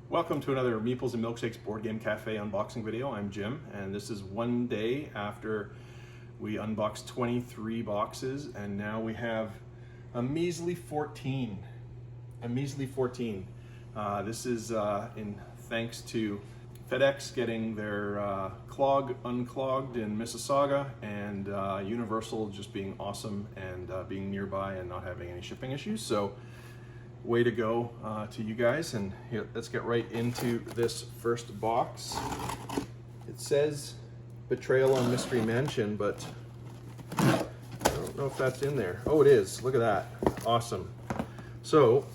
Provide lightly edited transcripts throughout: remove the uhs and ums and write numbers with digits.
Welcome to another Meeples and Milkshakes Board Game Cafe unboxing video. I'm Jim, and this is one day after we unboxed 23 boxes, and now we have a measly 14. This is in thanks to FedEx getting their clog unclogged in Mississauga, and Universal just being awesome and being nearby and not having any shipping issues. So way to go to you guys. And here, let's get right into this first box. It says Betrayal on Mystery Mansion, but I don't know if that's in there. Oh, it is. Look at that. Awesome. So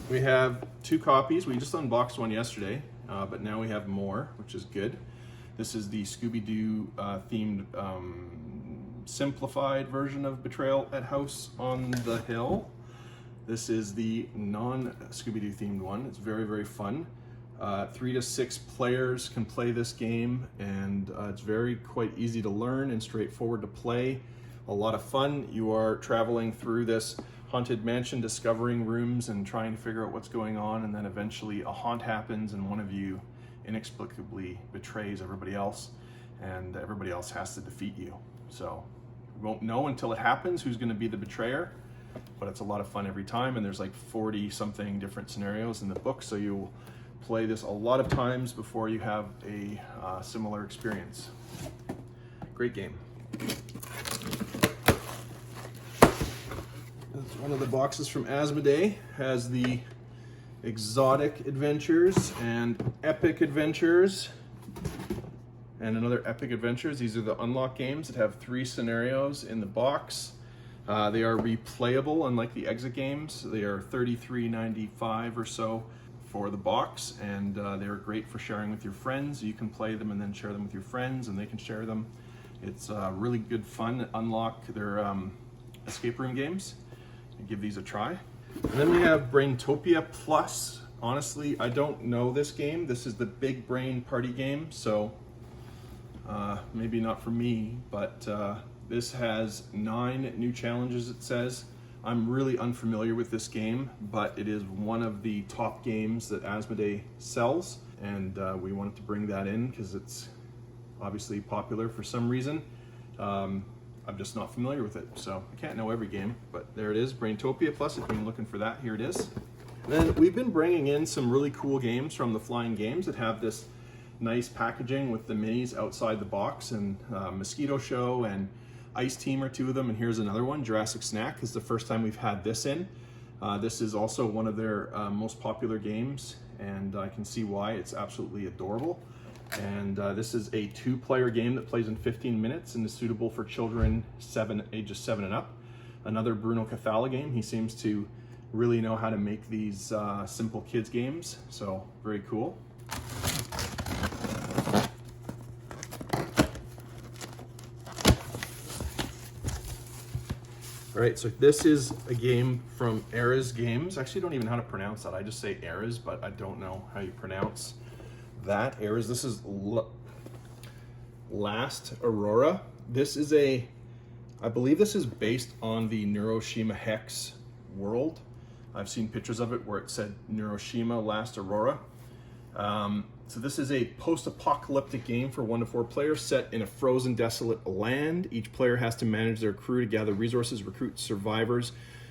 we have two copies. We just unboxed one yesterday, but now we have more, which is good. This is the Scooby-Doo themed simplified version of Betrayal at House on the Hill. This is the non-Scooby-Doo themed one. It's very, very fun. 3 to 6 players can play this game, and it's quite easy to learn and straightforward to play. A lot of fun. You are traveling through this haunted mansion, discovering rooms and trying to figure out what's going on, and then eventually a haunt happens and one of you inexplicably betrays everybody else, and everybody else has to defeat you. So we won't know until it happens who's going to be the betrayer, but it's a lot of fun every time, and there's like 40 something different scenarios in the book, so you'll play this a lot of times before you have a similar experience. Great game. That's one of the boxes from Asmodee. Has the Exotic Adventures and Epic Adventures, and another Epic Adventures. These are the unlock games that have 3 scenarios in the box. They are replayable, unlike the exit games. They are $33.95 or so for the box, and they're great for sharing with your friends. You can play them and then share them with your friends, and they can share them. It's really good fun. Unlock their escape room games and give these a try. And then we have Braintopia Plus. Honestly, I don't know this game. This is the big brain party game, so maybe not for me, but this has 9 new challenges, it says. I'm really unfamiliar with this game, but it is one of the top games that Asmodee sells, and we wanted to bring that in because it's obviously popular for some reason. I'm just not familiar with it, so I can't know every game, but there it is, Braintopia Plus. If you're looking for that, here it is. And then we've been bringing in some really cool games from the Flying Games that have this nice packaging with the minis outside the box, and Mosquito Show and Ice Team are 2 of them, and here's another one. Jurassic Snack is the first time we've had this in. This is also one of their most popular games, and I can see why. It's absolutely adorable. And this is a 2-player game that plays in 15 minutes and is suitable for children ages 7 and up. Another Bruno Cathala game. He seems to really know how to make these simple kids games, so very cool. All right, so this is a game from Eras Games. I actually don't even know how to pronounce that. I just say Eras, but I don't know how you pronounce that. Eras. This is Last Aurora. This is I believe this is based on the Neuroshima Hex world. I've seen pictures of it where it said Neuroshima Last Aurora. So this is a post-apocalyptic game for 1 to 4 players set in a frozen, desolate land. Each player has to manage their crew to gather resources, recruit survivors,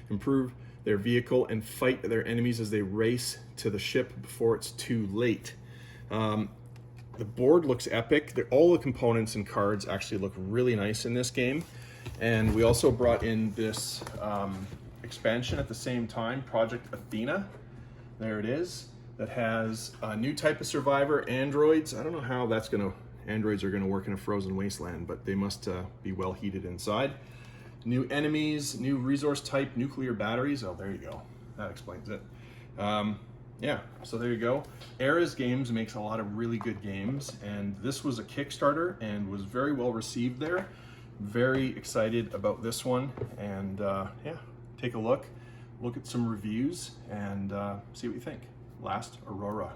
improve their vehicle, and fight their enemies as they race to the ship before it's too late. The board looks epic. All the components and cards actually look really nice in this game. And we also brought in this expansion at the same time, Project Athena. There it is. That has a new type of survivor, androids. I don't know how androids are gonna work in a frozen wasteland, but they must be well heated inside. New enemies, new resource type, nuclear batteries. Oh, there you go. That explains it. Yeah, so there you go. Eras Games makes a lot of really good games, and this was a Kickstarter and was very well received there. Very excited about this one, and yeah, take a look at some reviews, and see what you think. Last Aurora.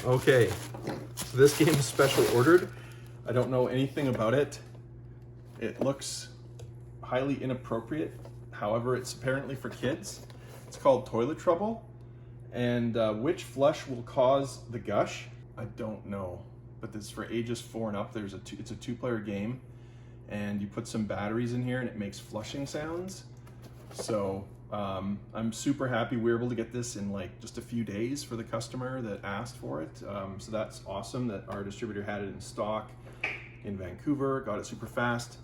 Okay, so this game is special ordered. I don't know anything about it. It looks highly inappropriate However, it's apparently for kids. It's called Toilet Trouble. And which flush will cause the gush? I don't know. But it's for ages 4 and up. It's a 2-player game. And you put some batteries in here and it makes flushing sounds. So I'm super happy we were able to get this in like just a few days for the customer that asked for it. So that's awesome that our distributor had it in stock in Vancouver, got it super fast,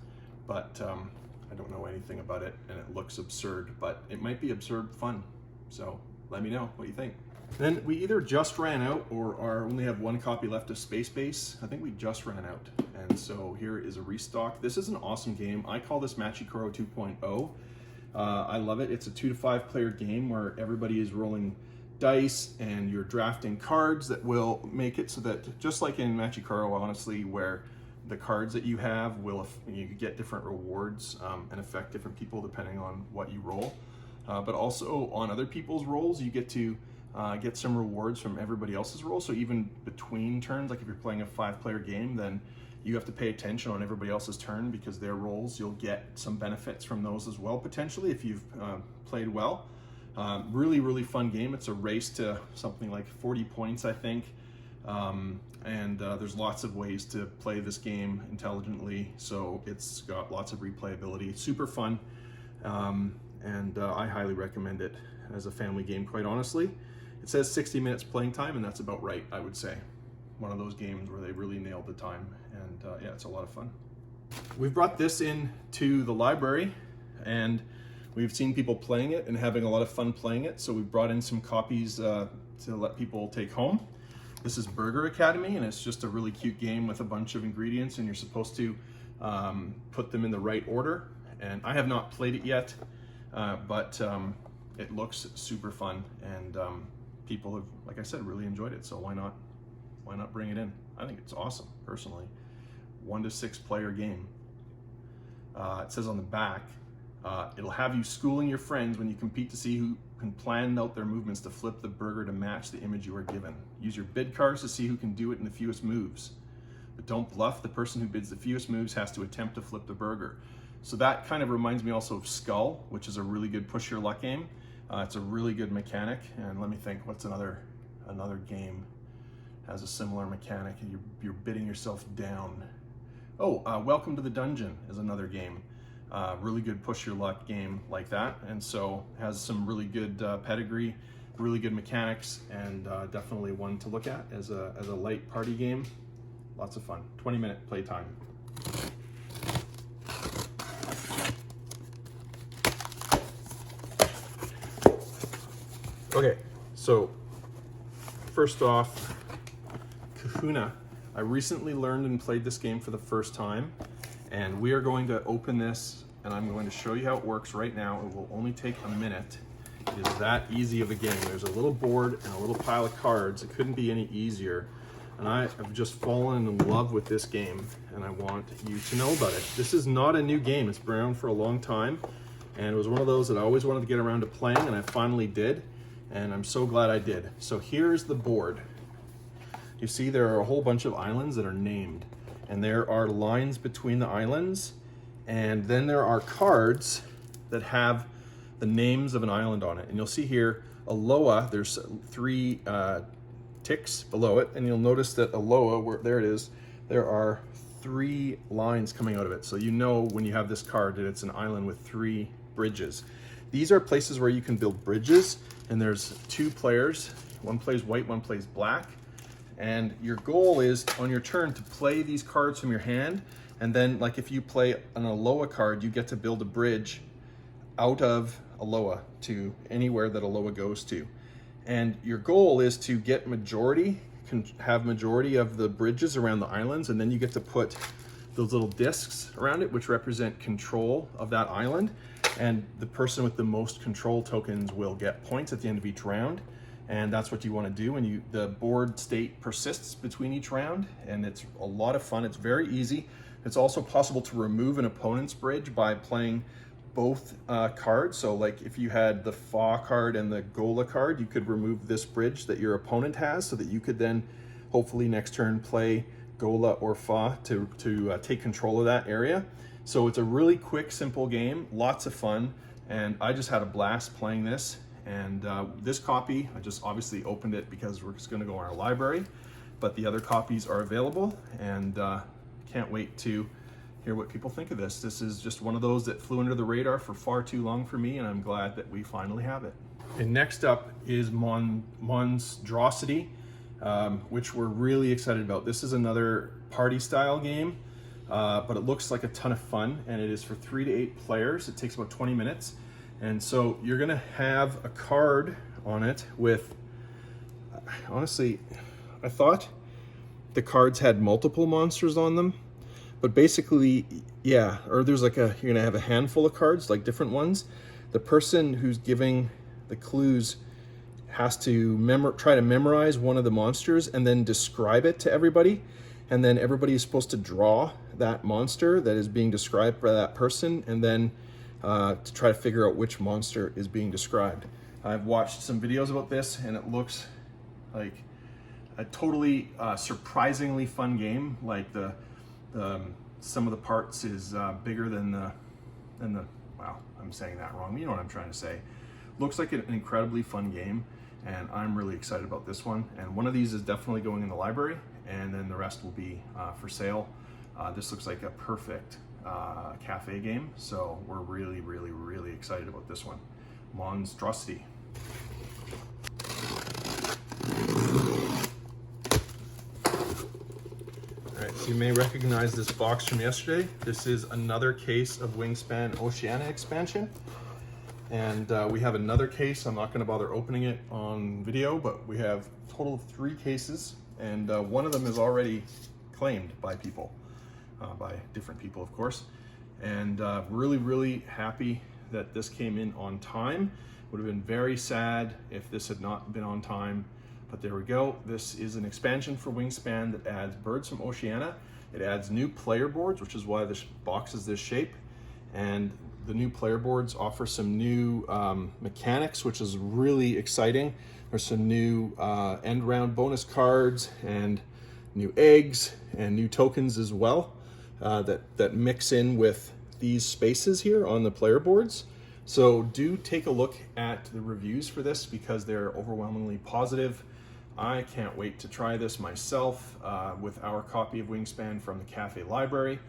but I don't know anything about it and it looks absurd, but it might be absurd fun. So let me know what you think. Then we either just ran out or only have 1 copy left of Space Base. I think we just ran out. And so here is a restock. This is an awesome game. I call this Machikoro 2.0. I love it. It's a 2 to 5 player game where everybody is rolling dice and you're drafting cards that will make it so that, just like in Machikoro, honestly, where the cards that you have you get different rewards and affect different people depending on what you roll. But also on other people's rolls, you get to get some rewards from everybody else's roll. So even between turns, like if you're playing a 5-player game, then you have to pay attention on everybody else's turn because their rolls, you'll get some benefits from those as well, potentially, if you've played well. Really, really fun game. It's a race to something like 40 points, I think. There's lots of ways to play this game intelligently. So it's got lots of replayability. It's super fun. I highly recommend it as a family game, quite honestly. It says 60 minutes playing time, and that's about right, I would say. One of those games where they really nailed the time, and yeah, it's a lot of fun. We've brought this into the library, and we've seen people playing it and having a lot of fun playing it, so we've brought in some copies to let people take home. This is Burger Academy, and it's just a really cute game with a bunch of ingredients, and you're supposed to put them in the right order. And I have not played it yet, but it looks super fun, and people have, like I said, really enjoyed it, so why not bring it in? I think it's awesome, personally. 1 to 6 player game. It says on the back, it'll have you schooling your friends when you compete to see who can plan out their movements to flip the burger to match the image you are given. Use your bid cards to see who can do it in the fewest moves. But don't bluff, the person who bids the fewest moves has to attempt to flip the burger. So that kind of reminds me also of Skull, which is a really good push your luck game. It's a really good mechanic, and let me think, what's another game has a similar mechanic? You're bidding yourself down. Oh, Welcome to the Dungeon is another game. Really good push your luck game like that, and so has some really good pedigree, really good mechanics, and definitely one to look at as a light party game. Lots of fun. 20-minute playtime. Okay, so first off, Kahuna. I recently learned and played this game for the first time, and we are going to open this, and I'm going to show you how it works right now. It will only take a minute. It is that easy of a game. There's a little board and a little pile of cards. It couldn't be any easier. And I have just fallen in love with this game, and I want you to know about it. This is not a new game. It's been around for a long time, and it was one of those that I always wanted to get around to playing, and I finally did, and I'm so glad I did. So here's the board. You see there are a whole bunch of islands that are named, and there are lines between the islands, and then there are cards that have the names of an island on it. And you'll see here, Aloha, there's 3 ticks below it, and you'll notice that Aloha, there it is, there are 3 lines coming out of it. So you know when you have this card that it's an island with 3 bridges. These are places where you can build bridges, and there's 2 players. One plays white, one plays black. And your goal is on your turn to play these cards from your hand, and then like if you play an Aloha card, you get to build a bridge out of Aloha to anywhere that Aloha goes to. And your goal is to get have majority of the bridges around the islands, and then you get to put those little discs around it, which represent control of that island. And the person with the most control tokens will get points at the end of each round. And that's what you want to do. And the board state persists between each round, and it's a lot of fun. It's very easy. It's also possible to remove an opponent's bridge by playing both cards. So like if you had the Fa card and the Gola card, you could remove this bridge that your opponent has so that you could then hopefully next turn play Gola or Fa to take control of that area. So it's a really quick, simple game, lots of fun, and I just had a blast playing this. And this copy, I just obviously opened it because we're just going to go in our library, but the other copies are available, and can't wait to hear what people think of this. This is just one of those that flew under the radar for far too long for me, and I'm glad that we finally have it. And next up is MonsDRAWsity, which we're really excited about. This is another party style game, but it looks like a ton of fun, and it is for 3 to 8 players. It takes about 20 minutes. And so you're gonna have a card on it with, honestly, I thought the cards had multiple monsters on them, but basically, yeah, or there's like you're gonna have a handful of cards, like different ones. The person who's giving the clues has to try to memorize one of the monsters and then describe it to everybody. And then everybody is supposed to draw that monster that is being described by that person, and then to try to figure out which monster is being described. I've watched some videos about this, and it looks like a totally surprisingly fun game. Like some of the parts is bigger than the wow, I'm saying that wrong. You know what I'm trying to say. Looks like an incredibly fun game, and I'm really excited about this one. And one of these is definitely going in the library, and then the rest will be for sale. This looks like a perfect cafe game, so we're really, really, really excited about this one. MonsDRAWsity. All right, so you may recognize this box from yesterday. This is another case of Wingspan Oceania expansion, and we have another case. I'm not going to bother opening it on video, but we have a total of 3 cases, and one of them is already claimed by people. By different people, of course, and really, really happy that this came in on time. Would have been very sad if this had not been on time, but there we go. This is an expansion for Wingspan that adds birds from Oceania. It adds new player boards, which is why this box is this shape, and the new player boards offer some new mechanics, which is really exciting. There's some new end round bonus cards and new eggs and new tokens as well. That mix in with these spaces here on the player boards. So do take a look at the reviews for this because they're overwhelmingly positive. I can't wait to try this myself with our copy of Wingspan from the Cafe Library,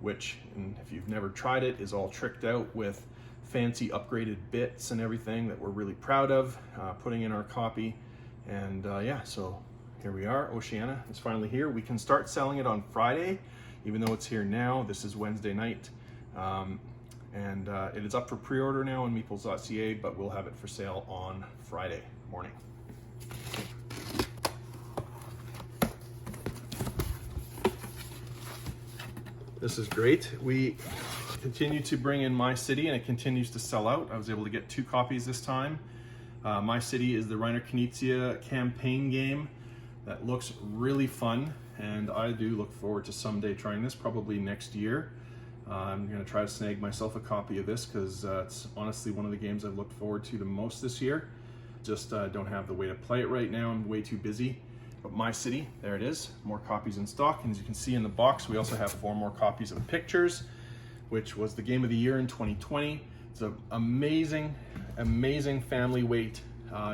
which, if you've never tried it, is all tricked out with fancy upgraded bits and everything that we're really proud of putting in our copy. And yeah, so here we are. Oceania is finally here. We can start selling it on Friday. Even though it's here now. This is Wednesday night, and it is up for pre-order now on meeples.ca, but we'll have it for sale on Friday morning. This is great. We continue to bring in My City, and it continues to sell out. I was able to get 2 copies this time. My City is the Reincarnated campaign game that looks really fun. And I do look forward to someday trying this, probably next year. I'm going to try to snag myself a copy of this because it's honestly one of the games I've looked forward to the most this year. Just don't have the way to play it right now. I'm way too busy. But My City, there it is. More copies in stock. And as you can see in the box, we also have 4 more copies of Pictures, which was the game of the year in 2020. It's an amazing, amazing family weight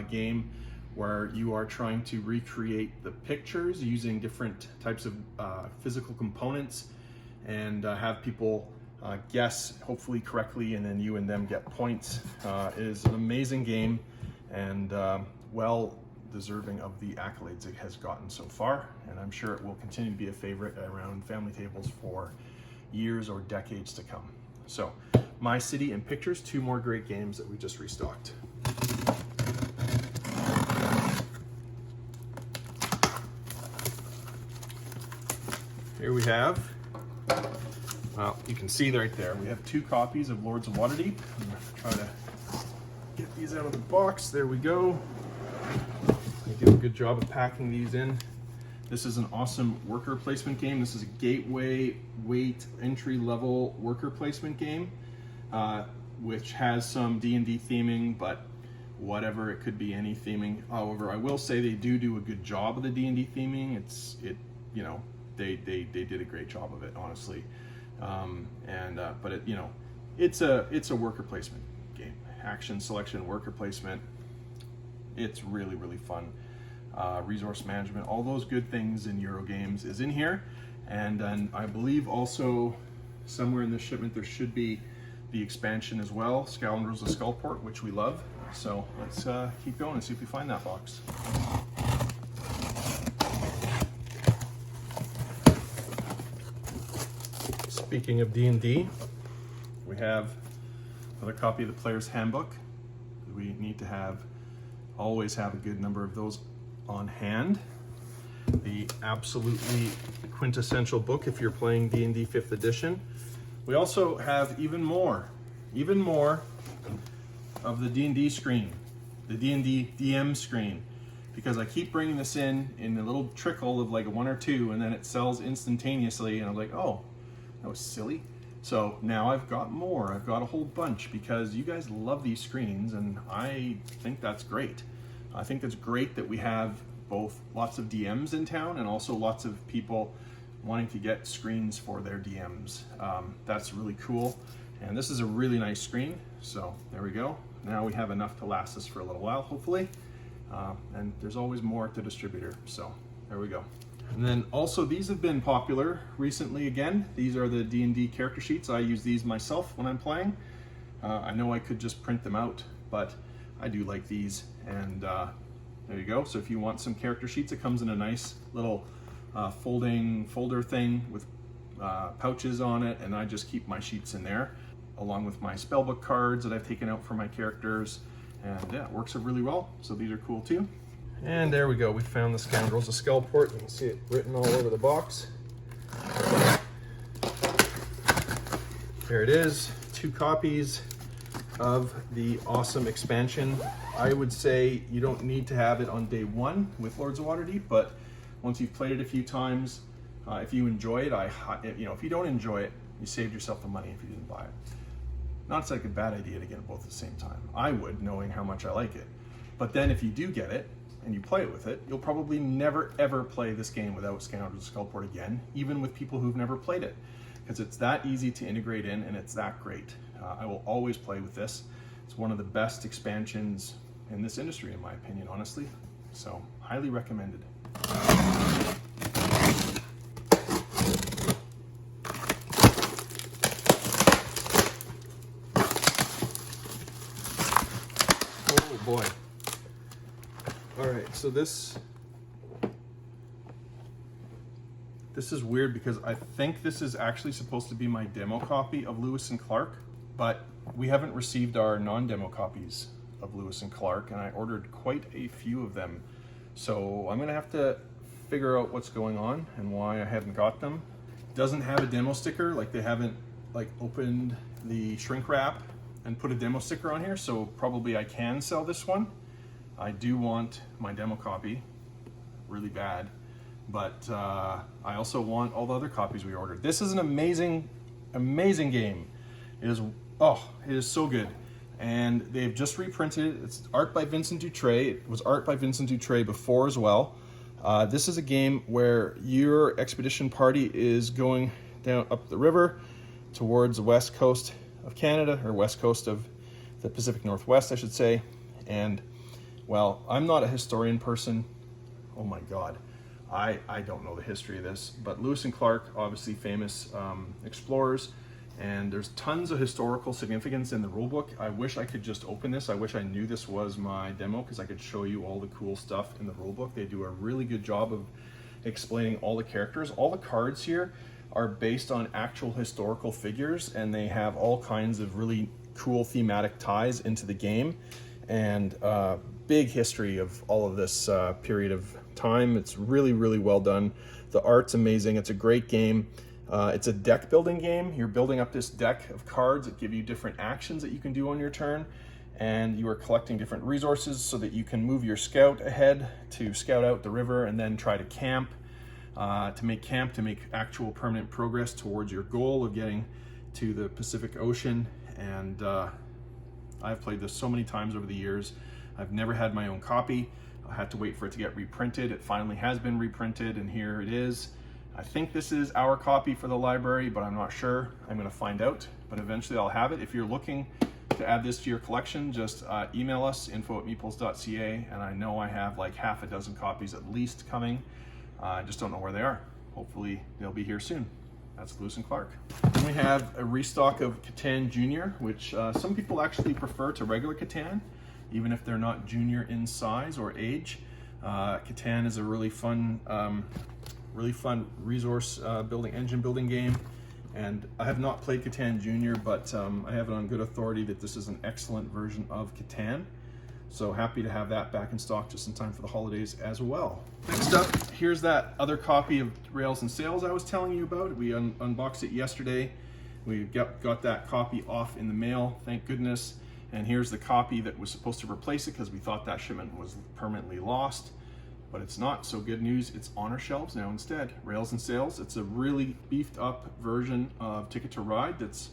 game where you are trying to recreate the pictures using different types of physical components and have people guess, hopefully correctly, and then you and them get points. It is an amazing game and well deserving of the accolades it has gotten so far, and I'm sure it will continue to be a favorite around family tables for years or decades to come. So, My City and Pictures, 2 more great games that we just restocked. Here we have, well, you can see right there, we have 2 copies of Lords of Waterdeep. I'm going to try to get these out of the box. There we go. I do a good job of packing these in. This is an awesome worker placement game. This is a gateway weight entry level worker placement game, which has some D&D theming, but whatever, it could be any theming. However, I will say they do a good job of the D&D theming. You know, they did a great job of it, honestly. But it, you know, it's a worker placement game. action selection, worker placement. It's really, really fun. Resource management, all those good things in Euro games is in here. And then I believe also somewhere in this shipment there should be the expansion as well, Scoundrels of Skullport, which we love. So let's keep going and see if we find that box. Speaking of D&D, we have another copy of the Player's Handbook. We need to always have a good number of those on hand. The absolutely quintessential book if you're playing D&D 5th edition. We also have even more of the D&D screen, the D&D DM screen, because I keep bringing this in a little trickle of like 1 or 2, and then it sells instantaneously, and I'm like, oh, that was silly. So now I've got more. I've got a whole bunch because you guys love these screens, and I think that's great. I think it's great that we have both lots of DMs in town and also lots of people wanting to get screens for their DMs. That's really cool. And this is a really nice screen. So there we go. Now we have enough to last us for a little while, hopefully. And there's always more at the distributor. So there we go. And then also these have been popular recently again. These are the D&D character sheets. I use these myself when I'm playing. I know I could just print them out, but I do like these. And there you go. So if you want some character sheets, it comes in a nice little folding folder thing with pouches on it, and I just keep my sheets in there along with my spellbook cards that I've taken out for my characters, and yeah, it works really well. So these are cool too. And there we go. We found the Scoundrels of Skullport. You can see it written all over the box. Here it is. 2 copies of the awesome expansion. I would say you don't need to have it on day 1 with Lords of Waterdeep, but once you've played it a few times, if you enjoy it, if you don't enjoy it, you saved yourself the money if you didn't buy it. Not it's like a bad idea to get it both at the same time. I would, knowing how much I like it. But then if you do get it and you play it with it, you'll probably never ever play this game without Scoundrels of Skullport again, even with people who've never played it, because it's that easy to integrate in and it's that great. I will always play with this. It's one of the best expansions in this industry, in my opinion, honestly. So highly recommended. Oh boy. All right, so this is weird because I think this is actually supposed to be my demo copy of Lewis and Clark, but we haven't received our non-demo copies of Lewis and Clark, and I ordered quite a few of them. So I'm gonna have to figure out what's going on and why I haven't got them. It doesn't have a demo sticker, like they haven't opened the shrink wrap and put a demo sticker on here, so probably I can sell this one. I do want my demo copy really bad, but I also want all the other copies we ordered. This is an amazing, amazing game. It is so good. And they've just reprinted it. It's art by Vincent Dutray. It was art by Vincent Dutray before as well. This is a game where your expedition party is going down up the river towards the west coast of Canada, or west coast of the Pacific Northwest, I should say. And, well, I'm not a historian person. Oh my God. I don't know the history of this, but Lewis and Clark, obviously famous explorers, and there's tons of historical significance in the rulebook. I wish I could just open this. I wish I knew this was my demo because I could show you all the cool stuff in the rulebook. They do a really good job of explaining all the characters. All the cards here are based on actual historical figures, and they have all kinds of really cool thematic ties into the game, and big history of all of this period of time. It's really, really well done. The art's amazing. It's a great game. It's a deck building game. You're building up this deck of cards that give you different actions that you can do on your turn, and you are collecting different resources so that you can move your scout ahead to scout out the river and then try to camp, to make actual permanent progress towards your goal of getting to the Pacific Ocean. And I've played this so many times over the years. I've never had my own copy. I had to wait for it to get reprinted. It finally has been reprinted, and here it is. I think this is our copy for the library, but I'm not sure. I'm going to find out, but eventually I'll have it. If you're looking to add this to your collection, just email us, info@meeples.ca, and I know I have like half a dozen copies at least coming. I just don't know where they are. Hopefully they'll be here soon. That's Lewis and Clark. Then we have a restock of Catan Junior, which some people actually prefer to regular Catan, even if they're not junior in size or age. Catan is a really fun resource building, engine building game. And I have not played Catan Junior, but I have it on good authority that this is an excellent version of Catan. So happy to have that back in stock just in time for the holidays as well. Next up, here's that other copy of Rails and Sails I was telling you about. We unboxed it yesterday. We got that copy off in the mail, thank goodness. And here's the copy that was supposed to replace it because we thought that shipment was permanently lost. But it's not, so good news, it's on our shelves now instead. Rails and Sails, it's a really beefed up version of Ticket to Ride that's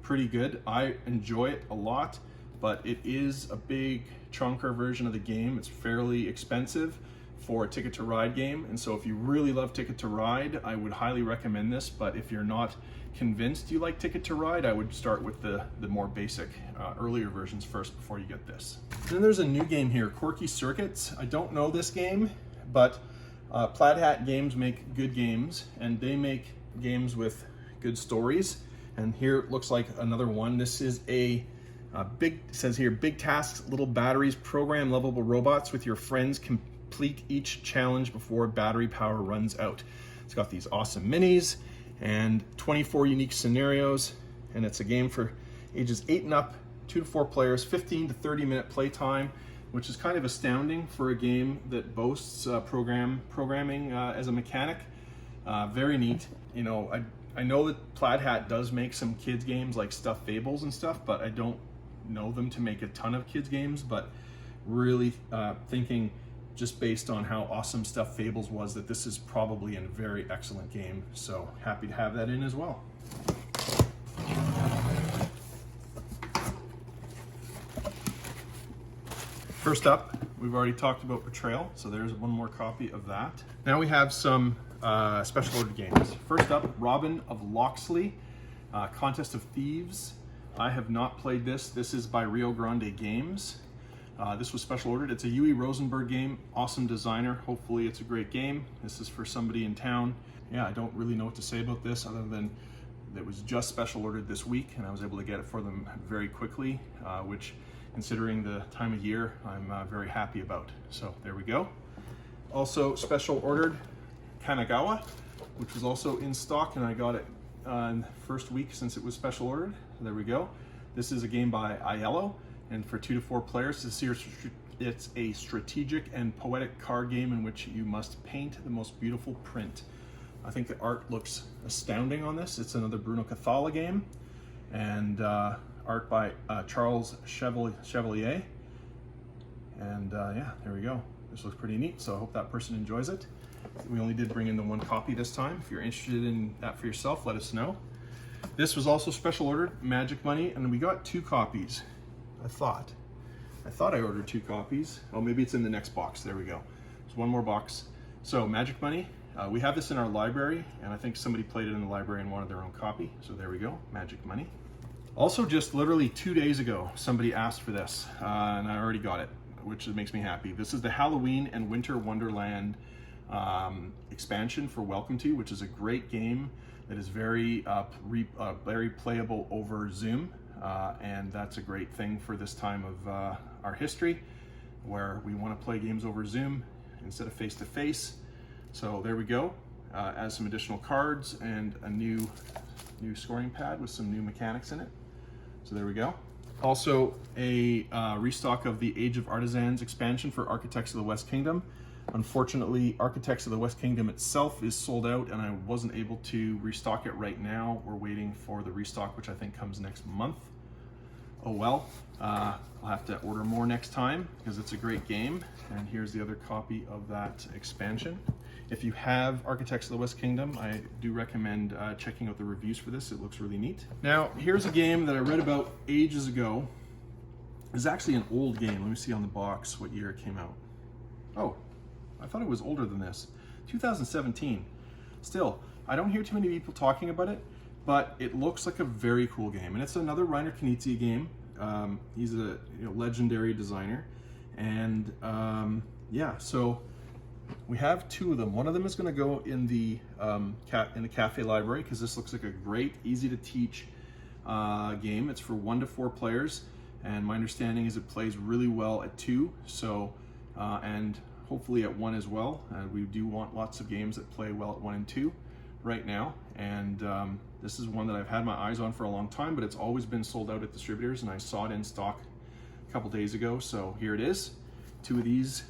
pretty good. I enjoy it a lot, but it is a big chunker version of the game. It's fairly expensive for a Ticket to Ride game, and so if you really love Ticket to Ride, I would highly recommend this, but if you're not convinced you like Ticket to Ride, I would start with the more basic, earlier versions first before you get this. And then there's a new game here, Quirky Circuits. I don't know this game, but Plaid Hat Games make good games, and they make games with good stories. And here it looks like another one. This is a it says here, big tasks, little batteries, program lovable robots with your friends, complete each challenge before battery power runs out. It's got these awesome minis and 24 unique scenarios, and it's a game for ages 8 and up, 2 to 4 players, 15 to 30 minute play time, which is kind of astounding for a game that boasts programming as a mechanic. Very neat. You know, I know that Plaid Hat does make some kids games like Stuffed Fables and stuff, but I don't know them to make a ton of kids games, but really thinking just based on how awesome Stuffed Fables was that this is probably a very excellent game. So happy to have that in as well. First up, we've already talked about Betrayal, so there's one more copy of that. Now we have some special ordered games. First up, Robin of Locksley, Contest of Thieves. I have not played this. This is by Rio Grande Games. This was special ordered. It's a Yui Rosenberg game, awesome designer. Hopefully it's a great game. This is for somebody in town. Yeah, I don't really know what to say about this other than it was just special ordered this week and I was able to get it for them very quickly, which considering the time of year, I'm very happy about. So there we go. Also special ordered Kanagawa, which was also in stock, and I got it in the first week since it was special ordered. So there we go. This is a game by Aiello, and for 2 to 4 players, it's a strategic and poetic card game in which you must paint the most beautiful print. I think the art looks astounding on this. It's another Bruno Cathala game, and art by Charles Chevalier. And yeah, there we go. This looks pretty neat, so I hope that person enjoys it. We only did bring in the 1 copy this time. If you're interested in that for yourself, let us know. This was also special ordered, Magic Money, and we got 2 copies. I thought I ordered 2 copies. Oh, maybe it's in the next box. There we go. There's 1 more box. So Magic Money, we have this in our library, and I think somebody played it in the library and wanted their own copy. So there we go, Magic Money. Also, just literally 2 days ago, somebody asked for this, and I already got it, which makes me happy. This is the Halloween and Winter Wonderland expansion for Welcome To, which is a great game that is very playable over Zoom, and that's a great thing for this time of our history, where we want to play games over Zoom instead of face-to-face. So there we go. Adds some additional cards and a new scoring pad with some new mechanics in it. So there we go. Also a restock of the Age of Artisans expansion for Architects of the West Kingdom. Unfortunately, Architects of the West Kingdom itself is sold out and I wasn't able to restock it right now. We're waiting for the restock, which I think comes next month. Oh well, I'll have to order more next time because it's a great game. And here's the other copy of that expansion. If you have Architects of the West Kingdom, I do recommend checking out the reviews for this. It looks really neat. Now, here's a game that I read about ages ago. It's actually an old game. Let me see on the box what year it came out. Oh, I thought it was older than this. 2017. Still, I don't hear too many people talking about it, but it looks like a very cool game. And it's another Reiner Knizia game. He's a legendary designer, and yeah, so we have two of them. One of them is going to go in the cafe library, because this looks like a great, easy to teach game. It's for 1 to 4 players, and my understanding is it plays really well at 2, so and hopefully at 1 as well. We do want lots of games that play well at 1 and 2 right now, and this is one that I've had my eyes on for a long time, but it's always been sold out at distributors, and I saw it in stock a couple days ago, so here it is. 2 of these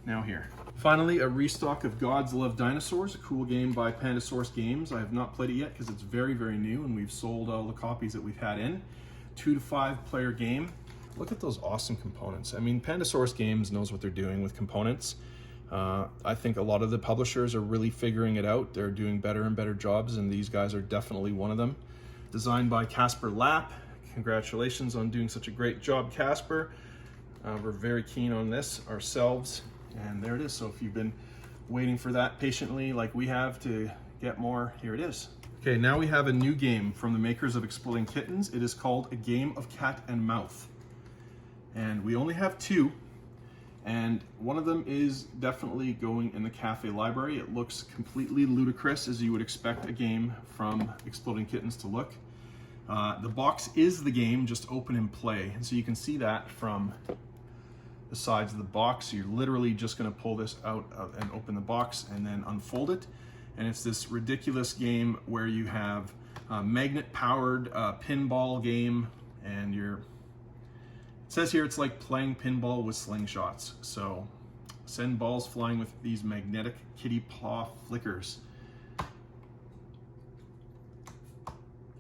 now here. Finally, a restock of Gods Love Dinosaurs, a cool game by Pandasaurus Games. I have not played it yet because it's very, very new, and we've sold all the copies that we've had in. 2 to 5 player game. Look at those awesome components. I mean, Pandasaurus Games knows what they're doing with components. I think a lot of the publishers are really figuring it out. They're doing better and better jobs, and these guys are definitely one of them. Designed by Casper Lapp. Congratulations on doing such a great job, Casper. We're very keen on this ourselves, and there it is. So if you've been waiting for that patiently like we have to get more, here it is. Okay, now we have a new game from the makers of Exploding Kittens. It is called A Game of Cat and Mouth, and we only have 2, and one of them is definitely going in the cafe library. It looks completely ludicrous, as you would expect a game from Exploding Kittens to look. The box is the game, just open and play, and so you can see that from the sides of the box. You're literally just going to pull this out and open the box and then unfold it, and it's this ridiculous game where you have a magnet-powered pinball game, and it says here it's like playing pinball with slingshots. So send balls flying with these magnetic kitty paw flickers.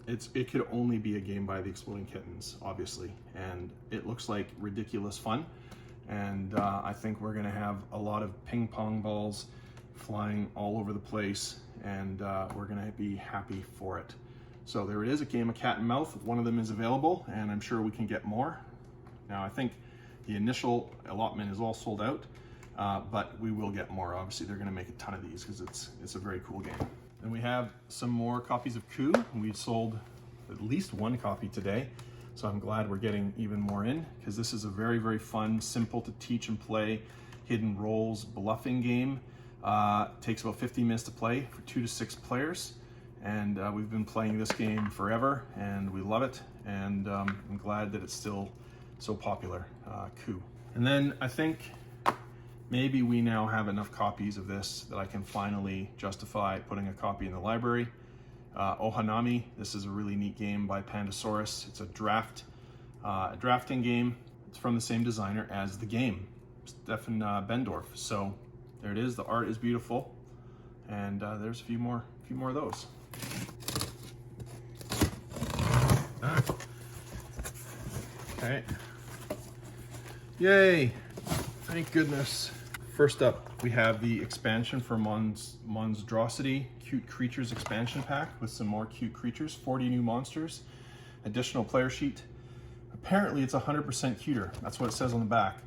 It could only be a game by the Exploding Kittens, obviously, and it looks like ridiculous fun. And I think we're gonna have a lot of ping pong balls flying all over the place, and we're gonna be happy for it. So there it is, A Game of Cat and Mouth. One of them is available, and I'm sure we can get more. Now I think the initial allotment is all sold out, but we will get more. Obviously they're gonna make a ton of these because it's a very cool game. And we have some more copies of Coup. We sold at least 1 copy today, so I'm glad we're getting even more in, because this is a very, very fun, simple to teach and play hidden roles bluffing game. Takes about 50 minutes to play for 2 to 6 players, and we've been playing this game forever, and we love it, and I'm glad that it's still so popular, Coup. And then I think maybe we now have enough copies of this that I can finally justify putting a copy in the library. Ohanami, this is a really neat game by Pandasaurus. It's a drafting game. It's from the same designer as the game, Stefan Bendorf. So there it is. The art is beautiful, and there's a few more of those. Okay. Yay! Thank goodness. First up, we have the expansion for MonsDRAWsity Cute Creatures expansion pack with some more cute creatures, 40 new monsters, additional player sheet. Apparently it's 100% cuter. That's what it says on the back.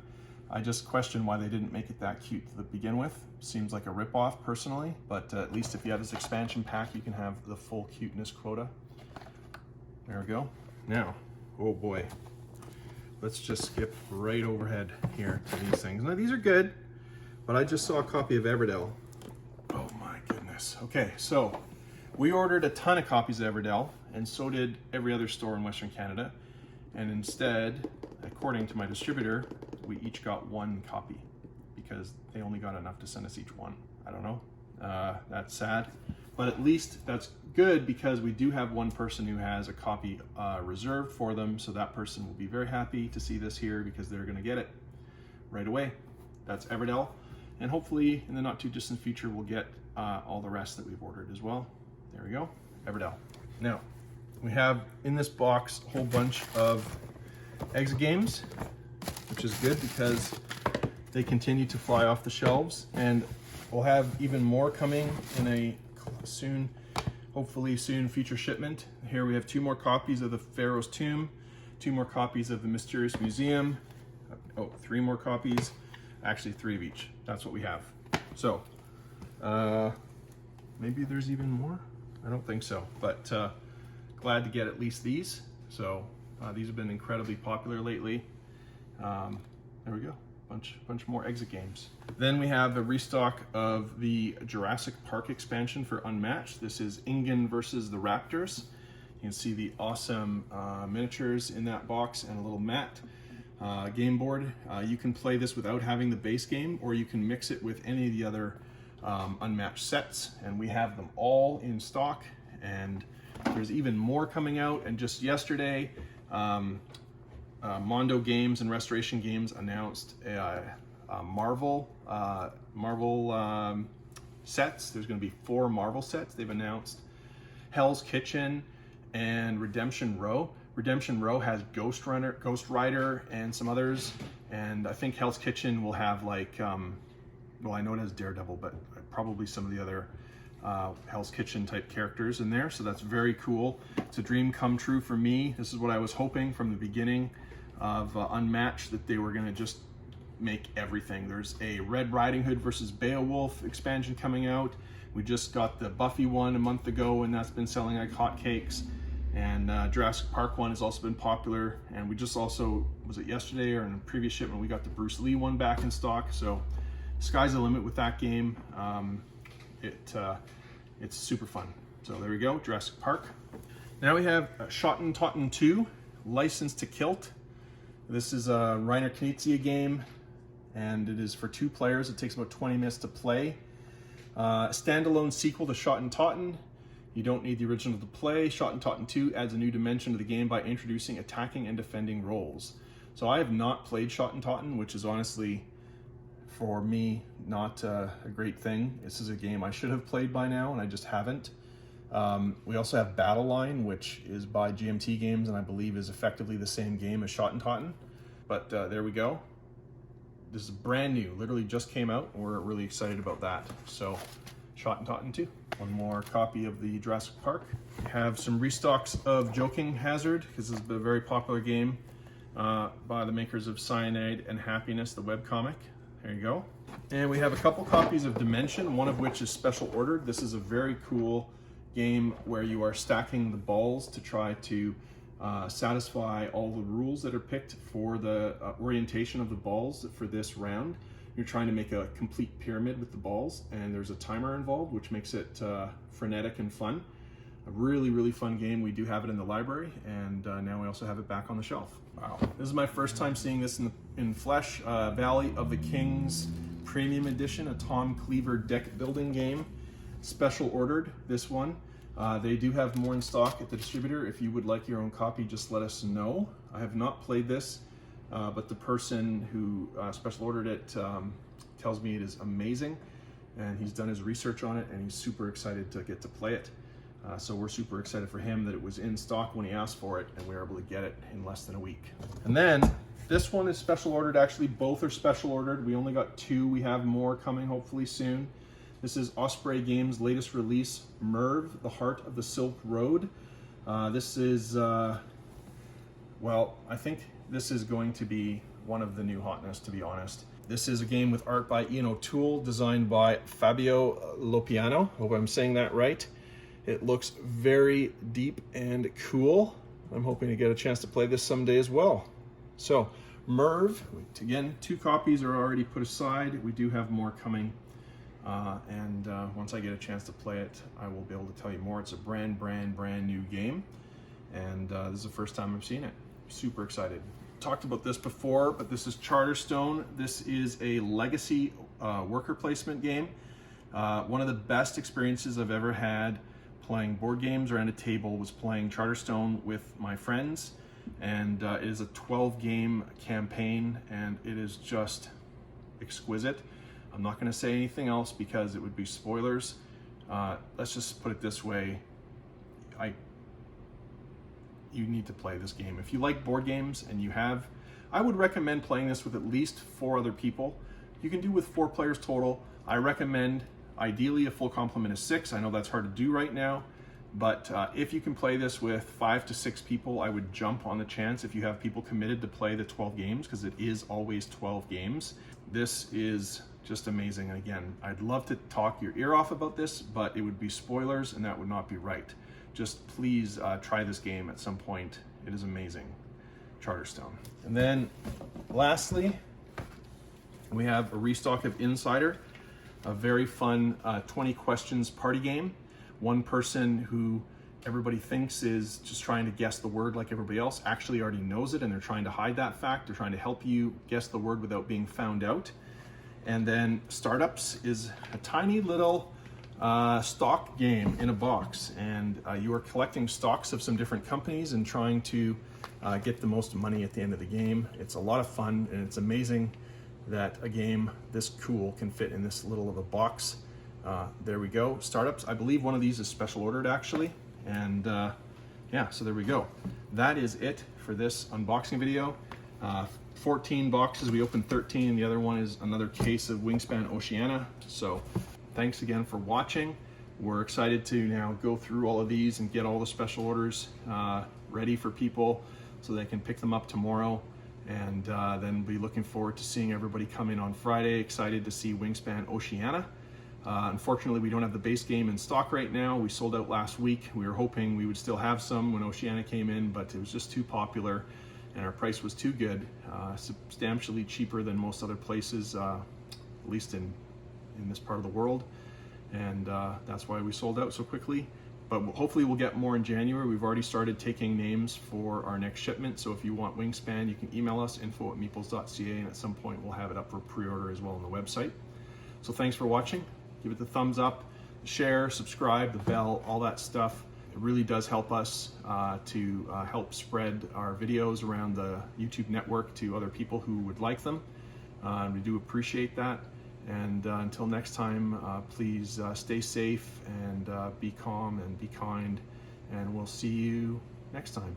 I just question why they didn't make it that cute to begin with. Seems like a ripoff personally, but at least if you have this expansion pack, you can have the full cuteness quota. There we go. Now, oh boy. Let's just skip right overhead here to these things. Now these are good, but I just saw a copy of Everdell. Oh my goodness. Okay, so we ordered a ton of copies of Everdell, and so did every other store in Western Canada. And instead, according to my distributor, we each got 1 copy because they only got enough to send us each one. I don't know. That's sad, but at least that's good because we do have one person who has a copy reserved for them, so that person will be very happy to see this here because they're going to get it right away. That's Everdell, and hopefully in the not too distant future we'll get all the rest that we've ordered as well. There we go, Everdell. Now we have in this box a whole bunch of exit games, which is good because they continue to fly off the shelves, and we'll have even more coming in a soon, hopefully soon, future shipment. Here we have 2 more copies of the Pharaoh's Tomb, 2 more copies of the Mysterious Museum, 3 more copies, actually 3 of each. That's what we have. So maybe there's even more. I don't think so, but glad to get at least these. So These have been incredibly popular lately. There we go, bunch more exit games. Then we have the restock of the Jurassic Park expansion for Unmatched. This is Ingen versus the Raptors. You can see the awesome miniatures in that box and a little mat. Game board. You can play this without having the base game, or you can mix it with any of the other Unmatched sets, and we have them all in stock, and there's even more coming out. And just yesterday, Mondo Games and Restoration Games announced Marvel sets. There's going to be 4 Marvel sets. They've announced Hell's Kitchen and Redemption Row. Redemption Row has Ghost Rider, and some others, and I think Hell's Kitchen will have like, well, I know it has Daredevil, but probably some of the other Hell's Kitchen type characters in there, so that's very cool. It's a dream come true for me. This is what I was hoping from the beginning of Unmatched, that they were going to just make everything. There's a Red Riding Hood versus Beowulf expansion coming out. We just got the Buffy one a month ago, and that's been selling like hotcakes. And Jurassic Park one has also been popular, and we just also, was it yesterday or in a previous shipment, we got the Bruce Lee one back in stock. So sky's the limit with that game. It's super fun. So there we go, Jurassic Park. Now we have Schotten Totten 2, License to Kilt. This is a Reiner Knizia game, and it is for 2 players. It takes about 20 minutes to play. Standalone sequel to Schotten Totten. You don't need the original to play. Schotten Totten 2 adds a new dimension to the game by introducing attacking and defending roles. So I have not played Schotten Totten, which is honestly, for me, not a great thing. This is a game I should have played by now, and I just haven't. We also have Battle Line, which is by GMT Games, and I believe is effectively the same game as Schotten Totten. But there we go. This is brand new, literally just came out, and we're really excited about that. So, Schotten Totten 2. One more copy of the Jurassic Park. We have some restocks of Joking Hazard, because this is a very popular game by the makers of Cyanide and Happiness, the webcomic. There you go. And we have a couple copies of Dimension, one of which is special ordered. This is a very cool game where you are stacking the balls to try to satisfy all the rules that are picked for the orientation of the balls for this round. You're trying to make a complete pyramid with the balls, and there's a timer involved, which makes it frenetic and fun. A really, really fun game. We do have it in the library, and now we also have it back on the shelf. Wow. This is my first time seeing this in flesh. Valley of the Kings Premium Edition, a Tom Cleaver deck building game. Special ordered, this one. They do have more in stock at the distributor. If you would like your own copy, just let us know. I have not played this, but the person who special ordered it tells me it is amazing, and he's done his research on it, and he's super excited to get to play it. So we're super excited for him that it was in stock when he asked for it, and we were able to get it in less than a week. And then this one is special ordered. Actually, both are special ordered. We only got 2. We have more coming hopefully soon. This is Osprey Games' latest release, Merv, The Heart of the Silk Road. This is, well, I think this is going to be one of the new hotness, to be honest. This is a game with art by Ian O'Toole, designed by Fabio Lopiano. Hope I'm saying that right. It looks very deep and cool. I'm hoping to get a chance to play this someday as well. So, Merv, again, 2 copies are already put aside. We do have more coming. And once I get a chance to play it, I will be able to tell you more. It's a brand new game, and this is the first time I've seen it. Super excited. Talked about this before, but this is Charterstone. This is a legacy worker placement game. One of the best experiences I've ever had playing board games around a table was playing Charterstone with my friends, and it is a 12-game campaign, and it is just exquisite. I'm not going to say anything else because it would be spoilers. Let's just put it this way. You need to play this game. If you like board games and you have, I would recommend playing this with at least 4 other people. You can do with 4 players total. I recommend ideally a full complement of 6. I know that's hard to do right now, but if you can play this with 5 to 6 people, I would jump on the chance if you have people committed to play the 12 games, because it is always 12 games. This is just amazing. And again, I'd love to talk your ear off about this, but it would be spoilers, and that would not be right. Just please try this game at some point. It is amazing. Charterstone. And then lastly, we have a restock of Insider, a very fun 20 questions party game. One person who everybody thinks is just trying to guess the word like everybody else actually already knows it, and they're trying to hide that fact. They're trying to help you guess the word without being found out. And then Startups is a tiny little stock game in a box, and you are collecting stocks of some different companies and trying to get the most money at the end of the game. It's a lot of fun, and it's amazing that a game this cool can fit in this little of a box. There we go, Startups. I believe one of these is special ordered actually, and yeah, so there we go. That is it for this unboxing video. 14 boxes, we opened 13, and the other one is another case of Wingspan Oceania. So thanks again for watching. We're excited to now go through all of these and get all the special orders ready for people so they can pick them up tomorrow, and then be looking forward to seeing everybody come in on Friday. Excited to see Wingspan Oceania. Unfortunately, we don't have the base game in stock right now. We sold out last week. We were hoping we would still have some when Oceania came in, but it was just too popular and our price was too good, substantially cheaper than most other places, at least in this part of the world. And that's why we sold out so quickly. But hopefully we'll get more in January. We've already started taking names for our next shipment. So if you want Wingspan, you can email us, info@meeples.ca, and at some point we'll have it up for pre-order as well on the website. So thanks for watching. Give it the thumbs up, share, subscribe, the bell, all that stuff. It really does help us to help spread our videos around the YouTube network to other people who would like them. We do appreciate that. And until next time, please stay safe and be calm and be kind. And we'll see you next time.